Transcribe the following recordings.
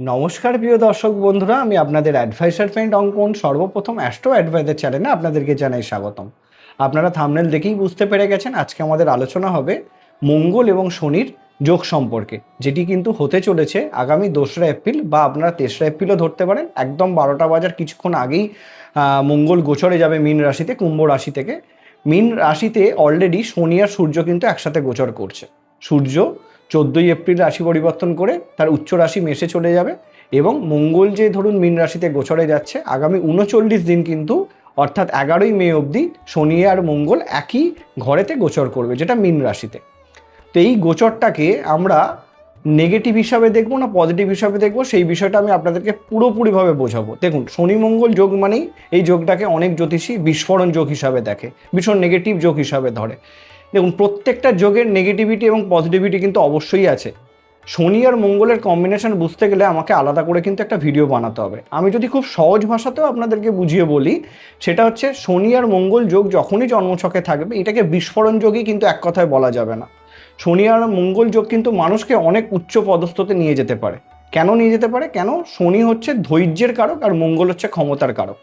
নমস্কার প্রিয় দর্শক বন্ধুরা, আমি আপনাদের অ্যাডভাইসার ফ্রেন্ড অঙ্কন। সর্বপ্রথম অ্যাস্ট্রো অ্যাডভাইজার চ্যানেলে আপনাদেরকে জানাই স্বাগতম। আপনারা থাম্বনেল দেখেই বুঝতে পেরে গেছেন আজকে আমাদের আলোচনা হবে মঙ্গল এবং শনির যোগ সম্পর্কে, যেটি কিন্তু হতে চলেছে আগামী 2রা এপ্রিল, বা আপনারা 3রা এপ্রিলও ধরতে পারেন। একদম 12টা বাজার কিছুক্ষণ আগেই মঙ্গল গোচরে যাবে মীন রাশিতে, কুম্ভ রাশি থেকে। মীন রাশিতে অলরেডি শনি আর সূর্য কিন্তু একসাথে গোচর করছে। সূর্য 14ই এপ্রিল রাশি পরিবর্তন করে তার উচ্চ রাশি মেষে চলে যাবে, এবং মঙ্গল যে ধরুন মীন রাশিতে গোচরে যাচ্ছে আগামী 39 দিন কিন্তু, অর্থাৎ 11ই মে অবধি শনি আর মঙ্গল একই ঘরেতে গোচর করবে, যেটা মীন রাশিতে। তো এই গোচরটাকে আমরা নেগেটিভ হিসাবে দেখবো না পজিটিভ হিসাবে দেখবো, সেই বিষয়টা আমি আপনাদেরকে পুরোপুরিভাবে বোঝাবো। দেখুন, শনি মঙ্গল যোগ মানেই এই যোগটাকে অনেক জ্যোতিষী বিস্ফোরণ যোগ হিসাবে দেখে, ভীষণ নেগেটিভ যোগ হিসাবে ধরে। দেখুন, প্রত্যেকটা যোগের নেগেটিভিটি এবং পজিটিভিটি কিন্তু অবশ্যই আছে। শনি আর মঙ্গলের কম্বিনেশন বুঝতে গেলে আমাকে আলাদা করে কিন্তু একটা ভিডিও বানাতে হবে। আমি যদি খুব সহজ ভাষাতেও আপনাদেরকে বুঝিয়ে বলি, সেটা হচ্ছে শনি আর মঙ্গল যোগ যখনই জন্মছকে থাকবে এটাকে বিস্ফোরণ যোগই কিন্তু এক কথায় বলা যাবে না। শনি আর মঙ্গল যোগ কিন্তু মানুষকে অনেক উচ্চ পদস্থতে নিয়ে যেতে পারে। কেন নিয়ে যেতে পারে? কেন? শনি হচ্ছে ধৈর্যের কারক আর মঙ্গল হচ্ছে ক্ষমতার কারক।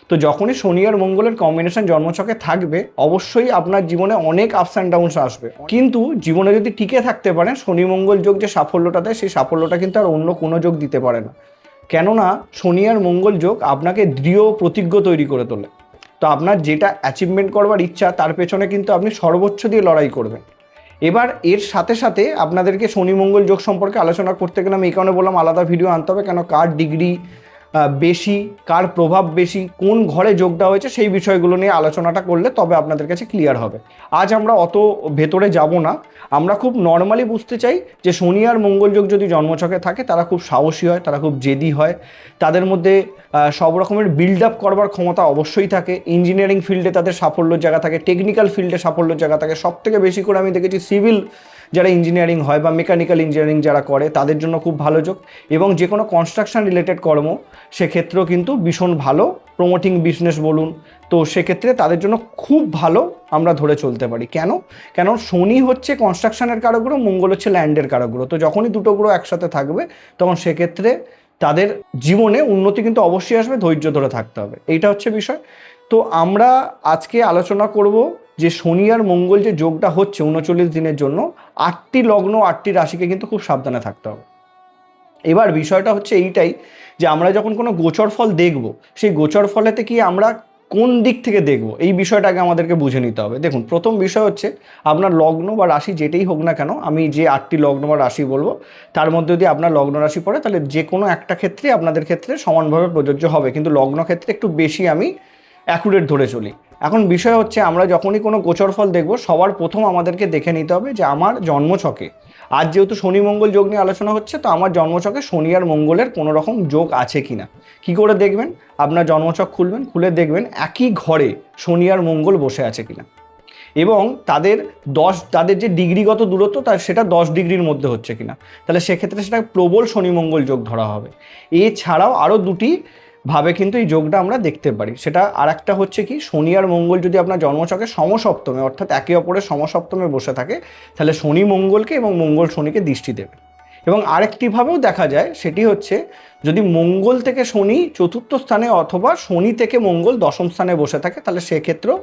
তো যখনই শনি আর মঙ্গলের কম্বিনেশন জন্মছকে থাকবে অবশ্যই আপনার জীবনে অনেক আপস অ্যান্ড ডাউনস আসবে, কিন্তু জীবনে যদি টিকে থাকতে পারেন, শনি মঙ্গল যোগ যে সাফল্যটা দেয় সেই সাফল্যটা কিন্তু আর অন্য কোনো যোগ দিতে পারে না। কেননা শনি আর মঙ্গল যোগ আপনাকে দৃঢ় প্রতিজ্ঞ তৈরি করে তোলে। তো আপনার যেটা অ্যাচিভমেন্ট করবার ইচ্ছা তার পেছনে কিন্তু আপনি সর্বোচ্চ দিয়ে লড়াই করবেন। এবার এর সাথে সাথে আপনাদেরকে শনি মঙ্গল যোগ সম্পর্কে আলোচনা করতে গেলে আমি এই কারণে বললাম আলাদা ভিডিও আনতে হবে, কেন কার ডিগ্রি বেশি, কার প্রভাব বেশি, কোন ঘরে যোগটা হয়েছে, সেই বিষয়গুলো নিয়ে আলোচনাটা করলে তবে আপনাদের কাছে ক্লিয়ার হবে। আজ আমরা অত ভেতরে যাব না, আমরা খুব নর্মালি বুঝতে চাই যে শনি আর মঙ্গল যোগ যদি জন্মছকে থাকে তারা খুব সাহসী হয়, তারা খুব জেদি হয়, তাদের মধ্যে সব রকমের বিল্ড আপ করবার ক্ষমতা অবশ্যই থাকে। ইঞ্জিনিয়ারিং ফিল্ডে তাদের সাফল্যের জায়গা থাকে, টেকনিক্যাল ফিল্ডে সাফল্যের জায়গা থাকে। সব থেকে বেশি করে আমি দেখেছি সিভিল যারা ইঞ্জিনিয়ারিং হয় বা মেকানিক্যাল ইঞ্জিনিয়ারিং যারা করে তাদের জন্য খুব ভালো যোগ, এবং যে কোনো কনস্ট্রাকশন রিলেটেড কর্ম সেক্ষেত্রেও কিন্তু ভীষণ ভালো। প্রমোটিং বিজনেস বলুন, তো সেক্ষেত্রে তাদের জন্য খুব ভালো আমরা ধরে চলতে পারি। কেন শনি হচ্ছে কনস্ট্রাকশনের কারকগ্রহ, মঙ্গল হচ্ছে ল্যান্ডের কারকগ্রহ। তো যখনই দুটো গ্রহ একসাথে থাকবে তখন সেক্ষেত্রে তাদের জীবনে উন্নতি কিন্তু অবশ্যই আসবে, ধৈর্য ধরে থাকতে হবে, এইটা হচ্ছে বিষয়। তো আমরা আজকে আলোচনা করব যে শনি আর মঙ্গল যে যোগটা হচ্ছে 39 দিনের জন্য 8টি লগ্ন 8টি রাশিকে কিন্তু খুব সাবধানে থাকতে হবে। এবার বিষয়টা হচ্ছে এইটাই যে আমরা যখন কোনো গোচর ফল দেখব, সেই গোচর ফলেতে কি আমরা কোন দিক থেকে দেখব, এই বিষয়টাকে আমাদেরকে বুঝে নিতে হবে। দেখুন, প্রথম বিষয় হচ্ছে আপনার লগ্ন বা রাশি যেটাই হোক না কেন, আমি যে 8টি লগ্ন বা রাশি বলবো তার মধ্যে যদি আপনার লগ্ন রাশি পড়ে তাহলে যে কোনো একটা ক্ষেত্রে আপনাদের ক্ষেত্রে সমানভাবে প্রযোজ্য হবে, কিন্তু লগ্ন ক্ষেত্রে একটু বেশি আমি অ্যাকুরেট ধরে চলি। এখন বিষয় হচ্ছে আমরা যখনই কোনো গোচর ফল দেখব সবার প্রথম আমাদেরকে দেখে নিতে হবে যে আমার জন্মছকে, আজ যেহেতু শনি মঙ্গল যোগ নিয়ে আলোচনা হচ্ছে, তো আমার জন্মছকে শনি আর মঙ্গলের কোনো রকম যোগ আছে কিনা। কি করে দেখবেন? আপনার জন্মছক খুলবেন, খুলে দেখবেন একই ঘরে শনি আর মঙ্গল বসে আছে কিনা, এবং তাদের যে ডিগ্রিগত দূরত্ব সেটা 10 ডিগ্রির মধ্যে হচ্ছে কিনা, তাহলে সেক্ষেত্রে সেটা প্রবল শনি মঙ্গল যোগ ধরা হবে। এছাড়াও আরও দুটি ভাবে কিন্তু এই যোগটা আমরা দেখতে পারি। সেটা আর একটা হচ্ছে কি, শনি আর মঙ্গল যদি আপনার জন্মছকে সমসপ্তমে, অর্থাৎ একে অপরের সমসপ্তমে বসে থাকে, তাহলে শনি মঙ্গলকে এবং মঙ্গল শনিকে দৃষ্টি দেবে। এবং আরেকটিভাবেও দেখা যায়, সেটি হচ্ছে যদি মঙ্গল থেকে শনি 4র্থ স্থানে অথবা শনি থেকে মঙ্গল 10ম স্থানে বসে থাকে, তাহলে সেক্ষেত্রেও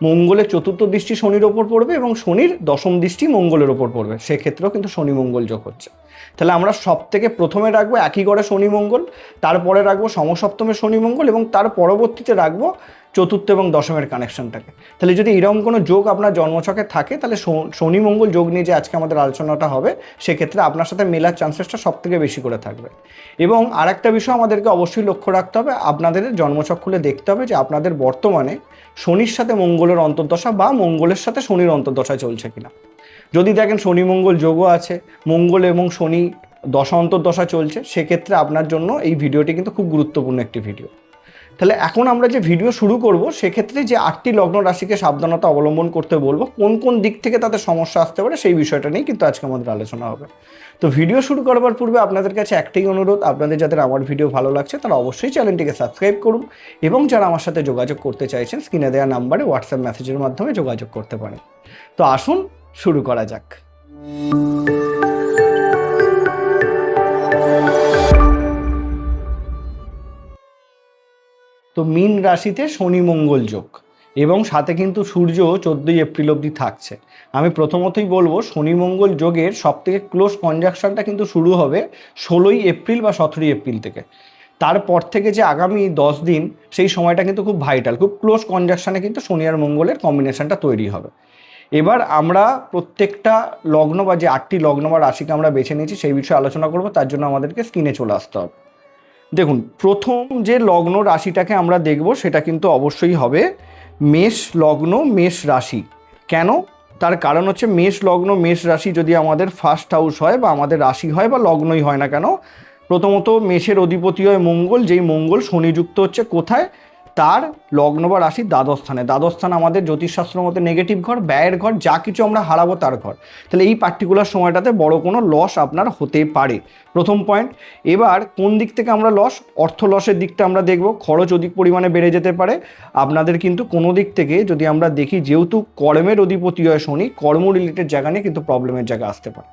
মঙ্গলের 4র্থ দৃষ্টি শনির ওপর পড়বে এবং শনির 10ম দৃষ্টি মঙ্গলের ওপর পড়বে, সেক্ষেত্রেও কিন্তু শনি মঙ্গল যোগ হচ্ছে। তাহলে আমরা সব থেকে প্রথমে রাখবো একই ঘরে শনি মঙ্গল, তারপরে রাখবো সমসপ্তমে শনি মঙ্গল, এবং তার পরবর্তীতে রাখবো 4র্থ এবং 10মের কানেকশনটাকে। তাহলে যদি এরকম কোনো যোগ আপনার জন্মছকে থাকে, তাহলে শনি মঙ্গল যোগ নিয়ে যে আজকে আমাদের আলোচনাটা হবে সেক্ষেত্রে আপনার সাথে মেলার চান্সেসটা সব থেকে বেশি করে থাকবে। এবং আরেকটা বিষয় আমাদেরকে অবশ্যই লক্ষ্য রাখতে হবে, আপনাদের জন্মছক খুলে দেখতে হবে যে আপনাদের বর্তমানে শনির সাথে মঙ্গলের অন্তর্দশা বা মঙ্গলের সাথে শনির অন্তর্দশা চলছে কিনা। যদি দেখেন শনি মঙ্গল যোগও আছে, মঙ্গল এবং শনি দশা অন্তর্দশা চলছে, সেক্ষেত্রে আপনার জন্য এই ভিডিওটি কিন্তু খুব গুরুত্বপূর্ণ একটি ভিডিও। তাহলে এখন আমরা যে ভিডিও শুরু করব সেক্ষেত্রে যে 8টি লগ্ন রাশিকে সাবধানতা অবলম্বন করতে বলবো, কোন কোন দিক থেকে তাদের সমস্যা আসতে পারে সেই বিষয়টা নিয়ে কিন্তু আজকে আমাদের আলোচনা হবে। তো ভিডিও শুরু করবার পূর্বে আপনাদের কাছে একটাই অনুরোধ, আপনাদের যাদের আমার ভিডিও ভালো লাগছে তারা অবশ্যই চ্যানেলটিকে সাবস্ক্রাইব করুন, এবং যারা আমার সাথে যোগাযোগ করতে চাইছেন স্ক্রিনে দেওয়া নাম্বারে হোয়াটসঅ্যাপ মেসেজের মাধ্যমে যোগাযোগ করতে পারেন। তো আসুন শুরু করা যাক। তো মীন রাশিতে শনি মঙ্গল যোগ এবং সাথে কিন্তু সূর্য 14ই এপ্রিল অবধি থাকছে। আমি প্রথমতই বলবো শনি মঙ্গল যোগের সবথেকে ক্লোজ কনজাকশনটা কিন্তু শুরু হবে 16ই এপ্রিল বা 17ই এপ্রিল থেকে। তারপর থেকে যে আগামী 10 দিন সেই সময়টা কিন্তু খুব ভাইটাল, খুব ক্লোজ কনজাকশনে কিন্তু শনি আর মঙ্গলের কম্বিনেশনটা তৈরি হবে। এবার আমরা প্রত্যেকটা লগ্ন বা যে 8টি লগ্ন বা রাশিকে আমরা বেছে নিয়েছি সেই বিষয়ে আলোচনা করব। তার জন্য আমাদেরকে স্ক্রিনে চলে আসতে হবে। দেখুন, প্রথম যে লগ্ন রাশিটাকে আমরা দেখব সেটা কিন্তু অবশ্যই হবে মেষ লগ্ন মেষ রাশি। কেন? তার কারণ হচ্ছে মেষ লগ্ন মেষ রাশি যদি আমাদের ফার্স্ট হাউস হয় বা আমাদের রাশি হয় বা লগ্নই হয় না কেন, প্রথমত মেষের অধিপতি হয় মঙ্গল, যেই মঙ্গল শনিযুক্ত হচ্ছে কোথায়? তার লগ্ন বা রাশির দ্বাদশ স্থানে। দ্বাদশ স্থান আমাদের জ্যোতিষশাস্ত্র মতে নেগেটিভ ঘর, ব্যয়ের ঘর, যা কিছু আমরা হারাবো তার ঘর। তাহলে এই পার্টিকুলার সময়টাতে বড় কোনো লস আপনার হতে পারে, প্রথম পয়েন্ট। এবার কোন দিক থেকে আমরা লস? অর্থ লসের দিকটা আমরা দেখব। খরচ অধিক পরিমাণে বেড়ে যেতে পারে আপনাদের, কিন্তু কোনো দিক থেকে যদি আমরা দেখি, যেহেতু কর্মের অধিপতি হয় শনি, কর্ম রিলেটেড জায়গা নিয়ে কিন্তু প্রবলেমের জায়গা আসতে পারে।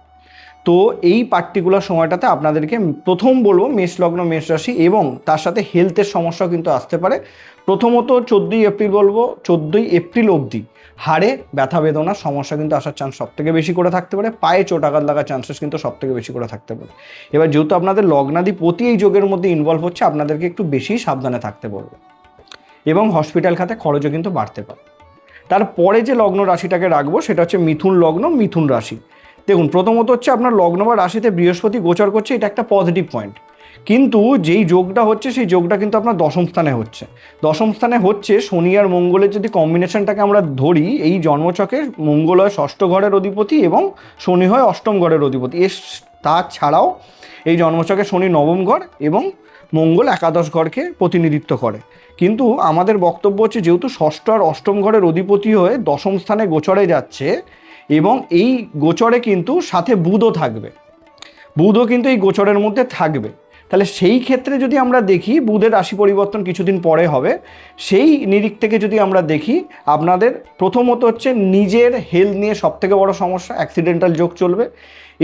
তো এই পার্টিকুলার সময়টাতে আপনাদেরকে প্রথম বলবো মেষ লগ্ন মেষ রাশি, এবং তার সাথে হেলথের সমস্যাও কিন্তু আসতে পারে। প্রথমত 14ই এপ্রিল বলবো, 14ই এপ্রিল অবধি হাড়ে ব্যথা বেদনার সমস্যা কিন্তু আসার চান্স সব থেকে বেশি করে থাকতে পারে। পায়ে চোট আঘাত লাগার চান্সেস কিন্তু সব থেকে বেশি করে থাকতে পারে। এবার যেহেতু আপনাদের লগ্নাধিপতি এই যোগের মধ্যে ইনভলভ হচ্ছে, আপনাদেরকে একটু বেশি সাবধানে থাকতে বলবো, এবং হসপিটাল খাতে খরচও কিন্তু বাড়তে পারে। তারপরে যে লগ্ন রাশিটাকে রাখবো সেটা হচ্ছে মিথুন লগ্ন মিথুন রাশি। দেখুন, প্রথমত হচ্ছে আপনার লগ্ন বা রাশিতে বৃহস্পতি গোচর করছে, এটা একটা পজিটিভ পয়েন্ট। কিন্তু যেই যোগটা হচ্ছে সেই যোগটা কিন্তু আপনার দশম স্থানে হচ্ছে। দশম স্থানে হচ্ছে শনি আর মঙ্গলের যদি কম্বিনেশনটাকে আমরা ধরি, এই জন্মছকে মঙ্গল হয় ষষ্ঠ ঘরের অধিপতি এবং শনি হয় অষ্টম ঘরের অধিপতি। তাছাড়াও এই জন্মছকে শনি নবম ঘর এবং মঙ্গল একাদশ ঘরকে প্রতিনিধিত্ব করে। কিন্তু আমাদের বক্তব্য হচ্ছে, যেহেতু ষষ্ঠ আর অষ্টম ঘরের অধিপতি হয়ে দশম স্থানে গোচরে যাচ্ছে, এবং এই গোচরে কিন্তু সাথে বুধও থাকবে, বুধও কিন্তু এই গোচরের মধ্যে থাকবে। তাহলে সেই ক্ষেত্রে যদি আমরা দেখি, বুধের রাশি পরিবর্তন কিছুদিন পরে হবে, সেই নিরিখ থেকে যদি আমরা দেখি, আপনাদের প্রথমত হচ্ছে নিজের হেলথ নিয়ে সবথেকে বড় সমস্যা, অ্যাক্সিডেন্টাল যোগ চলবে।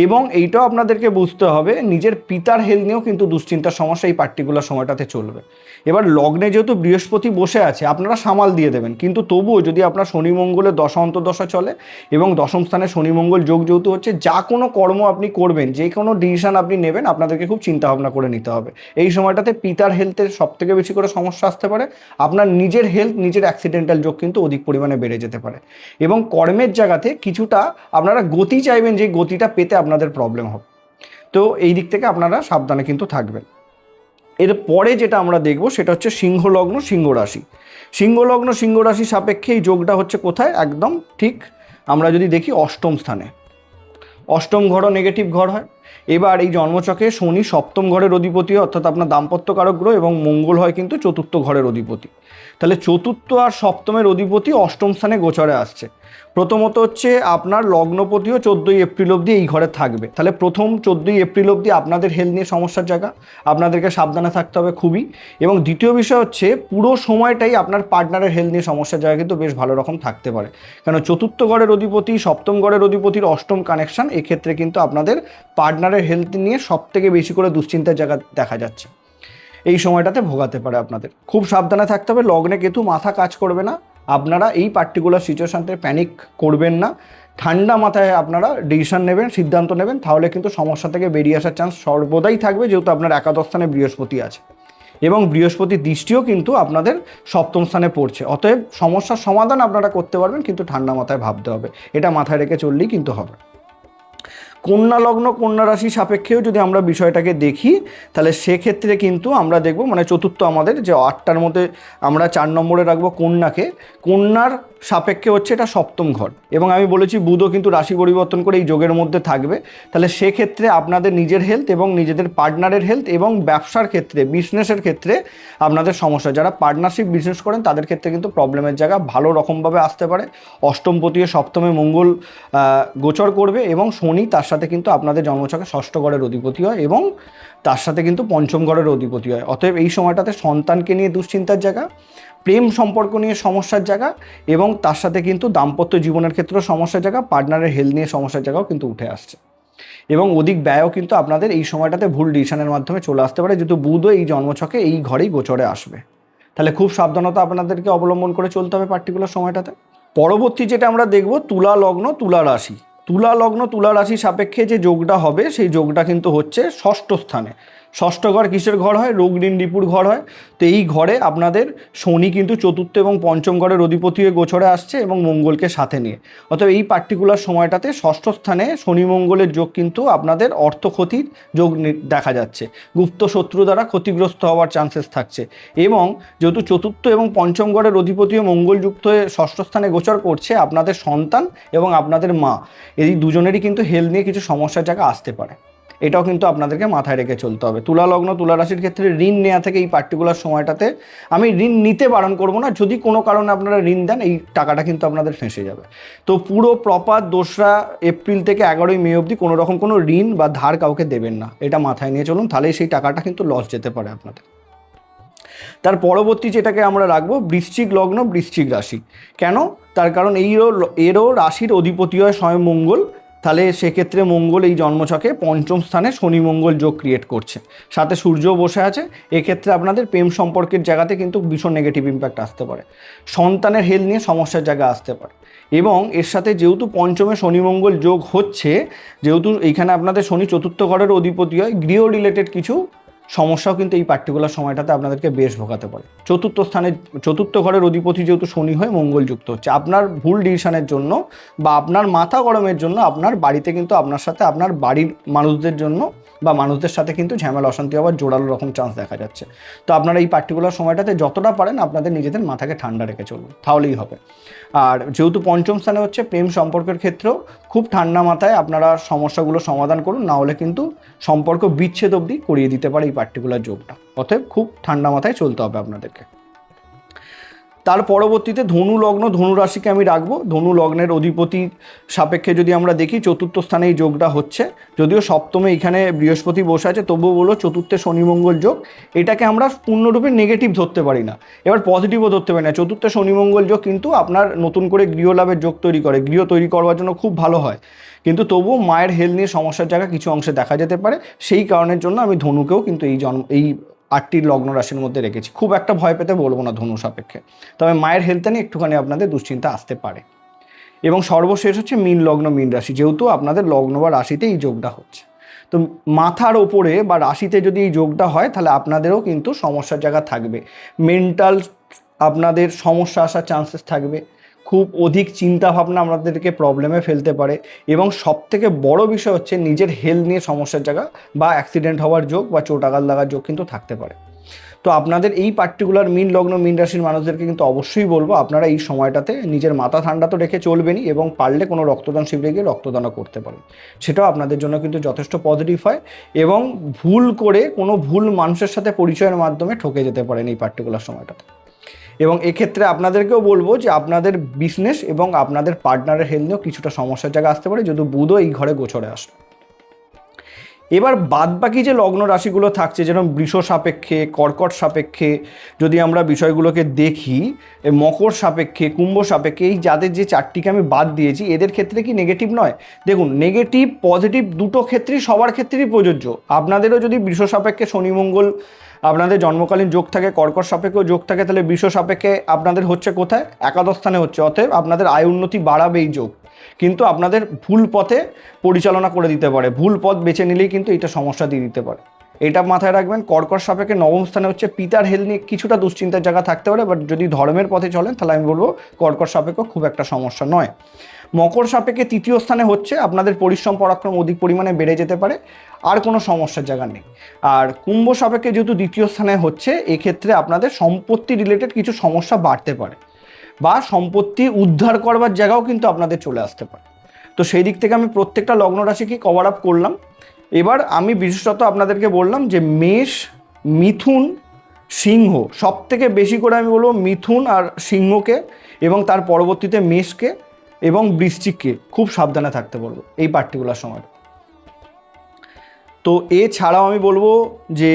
এবং এইটাও আপনাদেরকে বুঝতে হবে, নিজের পিতার হেলথ নিয়েও কিন্তু দুশ্চিন্তার সমস্যা এই পার্টিকুলার সময়টাতে চলবে। এবার লগ্নে যেহেতু বৃহস্পতি বসে আছে, আপনারা সামাল দিয়ে দেবেন, কিন্তু তবুও যদি আপনার শনি মঙ্গলের দশা অন্তর্দশা চলে এবং দশম স্থানে শনি মঙ্গল যোগ যেহেতু হচ্ছে, যা কোনো কর্ম আপনি করবেন, যে কোনো ডিসিশন আপনি নেবেন, আপনাদেরকে খুব চিন্তাভাবনা করে নিতে হবে। এই সময়টাতে পিতার হেলথের সবথেকে বেশি করে সমস্যা আসতে পারে। আপনার নিজের হেলথ, নিজের অ্যাক্সিডেন্টাল যোগ কিন্তু অধিক পরিমাণে বেড়ে যেতে পারে। এবং কর্মের জায়গাতে কিছুটা আপনারা গতি চাইবেন, যে গতিটা পেতে আপনাদের প্রবলেম হবে। তো এই দিক থেকে আপনারা সাবধানে কিন্তু থাকবেন। এরপরে যেটা আমরা দেখব সেটা হচ্ছে সিংহ লগ্ন সিংহ রাশি। সিংহ লগ্ন সিংহ রাশি সাপেক্ষে এই যোগটা হচ্ছে কোথায়? একদম ঠিক আমরা যদি দেখি অষ্টম স্থানে। অষ্টম ঘরও নেগেটিভ ঘর হয়। এবার এই জন্মচকে শনি সপ্তম ঘরের অধিপতি, অর্থাৎ আপনার দাম্পত্য কারক গ্রহ, এবং মঙ্গল হয় কিন্তু চতুর্থ ঘরের অধিপতি। তাহলে চতুর্থ আর সপ্তমের অধিপতি অষ্টম স্থানে গোচরে আসছে। প্রথমত হচ্ছে আপনার লগ্নপতিও 14ই এপ্রিল অবধি এই ঘরে থাকবে। তাহলে প্রথম 14ই এপ্রিল অবধি আপনাদের হেলথ নিয়ে সমস্যার জায়গা, আপনাদেরকে সাবধানে থাকতে হবে খুবই। এবং দ্বিতীয় বিষয় হচ্ছে, পুরো সময়টাই আপনার পার্টনারের হেলথ নিয়ে সমস্যার জায়গা কিন্তু বেশ ভালো রকম থাকতে পারে। কারণ চতুর্থ ঘরের অধিপতি সপ্তম ঘরের অধিপতির অষ্টম কানেকশন, এক্ষেত্রে কিন্তু আপনাদের পার্টনারের হেলথ নিয়ে সবথেকে বেশি করে দুশ্চিন্তার জায়গা দেখা যাচ্ছে। এই সময়টাতে ভোগাতে পারে আপনাদের, খুব সাবধানে থাকতে হবে। লগ্নে কেতু, মাথা কাজ করবে না। আপনারা এই পার্টিকুলার সিচুয়েশানতে প্যানিক করবেন না, ঠান্ডা মাথায় আপনারা ডিসিশন নেবেন, সিদ্ধান্ত নেবেন, তাহলে কিন্তু সমস্যা থেকে বেরিয়ে আসার চান্স সর্বদাই থাকবে, যেহেতু আপনার একাদশ স্থানে বৃহস্পতি আছে এবং বৃহস্পতির দৃষ্টিও কিন্তু আপনাদের সপ্তম স্থানে পড়ছে। অতএব সমস্যার সমাধান আপনারা করতে পারবেন, কিন্তু ঠান্ডা মাথায় ভাবতে হবে, এটা মাথায় রেখে চললেই কিন্তু হবে। কন্যা লগ্ন কন্যা রাশি সাপেক্ষেও যদি আমরা বিষয়টাকে দেখি, তাহলে সেক্ষেত্রে কিন্তু আমরা দেখব, মানে চতুর্থ আমাদের যে 8টার মধ্যে আমরা 4 নম্বরে রাখবো কন্যাকে। কন্যার সাপেক্ষে হচ্ছে এটা সপ্তম ঘর, এবং আমি বলেছি বুধও কিন্তু রাশি পরিবর্তন করে এই যোগের মধ্যে থাকবে। তাহলে সেক্ষেত্রে আপনাদের নিজের হেলথ এবং নিজেদের পার্টনারের হেলথ এবং ব্যবসার ক্ষেত্রে, বিজনেসের ক্ষেত্রে আপনাদের সমস্যা, যারা পার্টনারশিপ বিজনেস করেন তাদের ক্ষেত্রে কিন্তু প্রবলেমের জায়গা ভালো রকমভাবে আসতে পারে। অষ্টমপতিও সপ্তমে মঙ্গল গোচর করবে, এবং শনি তার সাথে কিন্তু আপনাদের জন্মছকে ষষ্ঠ ঘরের অধিপতি হয় এবং তার সাথে কিন্তু পঞ্চম ঘরের অধিপতি হয়। অতএব এই সময়টাতে সন্তানকে নিয়ে দুশ্চিন্তার জায়গা, প্রেম সম্পর্ক নিয়ে সমস্যার জায়গা, এবং তার সাথে কিন্তু দাম্পত্য জীবনের ক্ষেত্রেও সমস্যার জায়গা, পার্টনারের হেলথ নিয়ে সমস্যার জায়গাও কিন্তু উঠে আসছে। এবং অধিক ব্যয়ও কিন্তু আপনাদের এই সময়টাতে ভুল ডিসিশনের মাধ্যমে চলে আসতে পারে, যেহেতু বুধও এই জন্মছকে এই ঘরেই গোচরে আসবে। তাহলে খুব সাবধানতা আপনাদেরকে অবলম্বন করে চলতে হবে পার্টিকুলার সময়টাতে। পরবর্তী যেটা আমরা দেখব তুলা লগ্ন তুলা রাশি। তুলা লগ্ন তুলা রাশি সাপেক্ষে যে যোগটা হবে সেই যোগটা কিন্তু হচ্ছে ষষ্ঠ স্থানে। ষষ্ঠ ঘর কিসের ঘর হয়? রোগ ঋণ রিপুর ঘর হয়। তো এই ঘরে আপনাদের শনি কিন্তু চতুর্থ এবং পঞ্চম ঘরের অধিপতি হয়ে গোচরে আসছে এবং মঙ্গলকে সাথে নিয়ে। অতএব এই পার্টিকুলার সময়টাতে ষষ্ঠ স্থানে শনি মঙ্গলের যোগ কিন্তু আপনাদের অর্থ ক্ষতির যোগ দেখা যাচ্ছে। গুপ্ত শত্রু দ্বারা ক্ষতিগ্রস্ত হওয়ার চান্সেস থাকছে। এবং যেহেতু চতুর্থ এবং পঞ্চম ঘরের অধিপতি মঙ্গলযুক্ত হয়ে ষষ্ঠ স্থানে গোচর করছে, আপনাদের সন্তান এবং আপনাদের মা এই দুজনেরই কিন্তু হেলথ নিয়ে কিছু সমস্যার জায়গা আসতে পারে। এটাও কিন্তু আপনাদেরকে মাথায় রেখে চলতে হবে। তুলা লগ্ন তুলা রাশির ক্ষেত্রে ঋণ নেওয়া থেকে এই পার্টিকুলার সময়টাতে আমি ঋণ নিতে বারণ করব না। যদি কোনো কারণে আপনারা ঋণ দেন এই টাকাটা কিন্তু আপনাদের ফেঁসে যাবে। তো পুরো প্রপার 2রা এপ্রিল থেকে 11ই মে অবধি কোনো রকম কোনো ঋণ বা ধার কাউকে দেবেন না, এটা মাথায় নিয়ে চলুন, তাহলেই সেই টাকাটা কিন্তু লস যেতে পারে আপনাদের। তার পরবর্তী যেটাকে আমরা রাখবো বৃশ্চিক লগ্ন বৃশ্চিক রাশি। কেন? তার কারণ এরও রাশির অধিপতি হয় স্বয়ং মঙ্গল। তাহলে সেক্ষেত্রে মঙ্গল এই জন্মছকে পঞ্চম স্থানে শনি মঙ্গল যোগ ক্রিয়েট করছে, সাথে সূর্যও বসে আছে। এক্ষেত্রে আপনাদের প্রেম সম্পর্কের জায়গাতে কিন্তু ভীষণ নেগেটিভ ইম্প্যাক্ট আসতে পারে, সন্তানের হেলথ নিয়ে সমস্যার জায়গা আসতে পারে। এবং এর সাথে যেহেতু পঞ্চমে শনি মঙ্গল যোগ হচ্ছে, যেহেতু এইখানে আপনাদের শনি চতুর্থ ঘরের অধিপতি হয়, গৃহ রিলেটেড কিছু সমস্যাও কিন্তু এই পার্টিকুলার সময়টাতে আপনাদেরকে বেশ ভোগাতে পারে। চতুর্থ ঘরের অধিপতি যেহেতু শনি হয়ে মঙ্গল যুক্ত হচ্ছে, আপনার ভুল ডিসিশনের জন্য বা আপনার মাথা গরমের জন্য আপনার বাড়িতে কিন্তু আপনার সাথে আপনার বাড়ির মানুষদের জন্য বা মানুষদের সাথে কিন্তু ঝামেলা অশান্তি হওয়ার জোরালো রকম চান্স দেখা যাচ্ছে। তো আপনারা এই পার্টিকুলার সময়টাতে যতটা পারেন আপনাদের নিজেদের মাথাকে ঠান্ডা রেখে চলুন, তাহলেই হবে। আর যেহেতু পঞ্চম স্থানে হচ্ছে প্রেম সম্পর্কের ক্ষেত্রেও খুব ঠান্ডা মাথায় আপনারা সমস্যাগুলো সমাধান করুন, না হলে কিন্তু সম্পর্ক বিচ্ছেদ অবধি করিয়ে দিতে পারে এই পার্টিকুলার যোগটা। অতএব খুব ঠান্ডা মাথায় চলতে হবে আপনাদেরকে। তার পরবর্তীতে ধনু লগ্ন ধনু রাশিকে আমি রাখবো। ধনু লগ্নের অধিপতির সাপেক্ষে যদি আমরা দেখি চতুর্থ স্থানে এই যোগটা হচ্ছে, যদিও সপ্তমে এখানে বৃহস্পতি বসে আছে, তবুও বলো চতুর্থে শনি মঙ্গল যোগ। এটাকে আমরা পূর্ণরূপে নেগেটিভ ধরতে পারি না, এবার পজিটিভও ধরতে পারি না। চতুর্থে শনি মঙ্গল যোগ কিন্তু আপনার নতুন করে গৃহ লাভের যোগ তৈরি করে, গৃহ তৈরি করবার জন্য খুব ভালো হয়। কিন্তু তবুও মায়ের হেলথ নিয়ে সমস্যার জায়গা কিছু অংশে দেখা যেতে পারে। সেই কারণের জন্য আমি ধনুকেও কিন্তু এই 8টি লগ্ন রাশির মধ্যে রেখেছি। খুব একটা ভয় পেতে বলবো না ধনু সাপেক্ষে, তবে মায়ের হেলথ নিয়ে একটুখানি আপনাদের দুশ্চিন্তা আসতে পারে। এবং সর্বশেষ হচ্ছে মীন লগ্ন মীন রাশি, যেহেতু আপনাদের লগ্ন বা রাশিতে এই যোগটা হচ্ছে। তো মাথার ওপরে বা রাশিতে যদি এই যোগটা হয় তাহলে আপনাদেরও কিন্তু সমস্যার জায়গা থাকবে, মেন্টাল আপনাদের সমস্যা আসার চান্সেস থাকবে, খুব অধিক চিন্তা ভাবনা আপনাদেরকে প্রবলেমে ফেলতে পারে। এবং সবথেকে বড় বিষয় হচ্ছে নিজের হেলথ নিয়ে সমস্যার জায়গা বা অ্যাক্সিডেন্ট হওয়ার যোগ বা চোট আঘাত লাগার যোগ কিন্তু থাকতে পারে। তো আপনাদের এই পার্টিকুলার মীন লগ্ন মীন রাশির মানুষদেরকে কিন্তু অবশ্যই বলবো আপনারা এই সময়টাতে নিজের মাথা ঠান্ডা তো রেখে চলবেনই, এবং পারলে কোনো রক্তদান শিবিরে গিয়ে রক্তদানও করতে পারেন, সেটাও আপনাদের জন্য কিন্তু যথেষ্ট পজিটিভ হয়। এবং ভুল করে কোনো ভুল মানুষের সাথে পরিচয়ের মাধ্যমে ঠকে যেতে পারেন এই পার্টিকুলার সময়টাতে। এবং এক্ষেত্রে আপনাদেরকেও বলবো যে আপনাদের বিজনেস এবং আপনাদের পার্টনারের হেলথ নিয়েও কিছুটা সমস্যার জায়গা আসতে পারে, যদি বুধও এই ঘরে গোচরে আসে। এবার বাদবাকি যে লগ্ন রাশিগুলো থাকছে, যেরকম বৃষ সাপেক্ষে, কর্কট সাপেক্ষে যদি আমরা বিষয়গুলোকে দেখি, মকর সাপেক্ষে, কুম্ভ সাপেক্ষে, এই যাদের যে 4টিকে আমি বাদ দিয়েছি এদের ক্ষেত্রে কি নেগেটিভ নয়? দেখুন, নেগেটিভ পজিটিভ দুটো ক্ষেত্রেই সবার ক্ষেত্রেই প্রযোজ্য। আপনাদেরও যদি বৃষ সাপেক্ষে শনি মঙ্গল আপনাদের জন্মকালীন যোগ থাকে, কর্কট সাপেক্ষেও যোগ থাকে, তাহলে বৃষ সাপেক্ষে আপনাদের হচ্ছে কোথায়? একাদশ স্থানে হচ্ছে। অতএব আপনাদের আয় উন্নতি বাড়াবে এই যোগ, কিন্তু আপনাদের ভুল পথে পরিচালনা করে দিতে পারে, ভুল পথ বেছে নিলেই কিন্তু এটা সমস্যা দিয়ে দিতে পারে। এটা মাথায় রাখবেন। কর্কট সাপেক্ষে নবম স্থানে হচ্ছে, পিতার হেলথ নিয়ে কিছুটা দুশ্চিন্তার জায়গা থাকতে পারে, বাট যদি ধর্মের পথে চলেন তাহলে আমি বলবো কর্কট সাপেক্ষ খুব একটা সমস্যা নয়। মকর সাপেক্ষে 3য় স্থানে হচ্ছে, আপনাদের পরিশ্রম পরাক্রম অধিক পরিমাণে বেড়ে যেতে পারে, আর কোনো সমস্যার জায়গা নেই। আর কুম্ভ সাপেক্ষে যেহেতু 2য় স্থানে হচ্ছে, এক্ষেত্রে আপনাদের সম্পত্তি রিলেটেড কিছু সমস্যা বাড়তে পারে বা সম্পত্তি উদ্ধার করবার জায়গাও কিন্তু আপনাদের চলে আসতে পারে। তো সেই দিক থেকে আমি প্রত্যেকটা লগ্ন রাশিকে কভার আপ করলাম। এবার আমি বিশেষত আপনাদেরকে বললাম যে মেষ, মিথুন, সিংহ, সব থেকে বেশি করে আমি বলবো মিথুন আর সিংহকে, এবং তার পরবর্তীতে মেষকে এবং বৃশ্চিককে খুব সাবধানে থাকতে বলবো এই পার্টিকুলার সময়। তো এছাড়াও আমি বলবো যে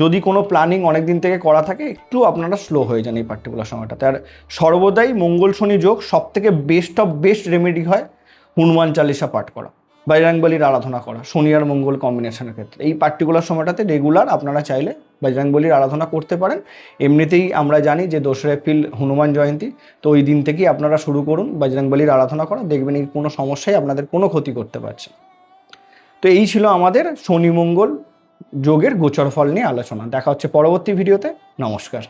যদি কোনো প্ল্যানিং অনেক দিন থেকে করা থাকে, একটু আপনারা স্লো হয়ে যান এই পার্টিকুলার সময়টাতে। আর সর্বদাই মঙ্গল শনি যোগ সব থেকে বেস্ট অফ বেস্ট রেমেডি হয় হনুমান চালিসা পাঠ করা, বজরংবলীর আরাধনা করা, শনি আর মঙ্গল কম্বিনেশনের ক্ষেত্রে এই পার্টিকুলার সময়টাতে রেগুলার আপনারা চাইলে বজরংবলীর আরাধনা করতে পারেন। এমনিতেই আমরা জানি যে 2রা এপ্রিল হনুমান জয়ন্তী, তো ওই দিন থেকেই আপনারা শুরু করুন বজরংবলীর আরাধনা করা, দেখবেন এই কোনো সমস্যাই আপনাদের কোনো ক্ষতি করতে পারছে। তো এই ছিল আমাদের শনি মঙ্গল যোগের গোচর ফল নিয়ে আলোচনা। দেখা হচ্ছে পরবর্তী ভিডিওতে। নমস্কার।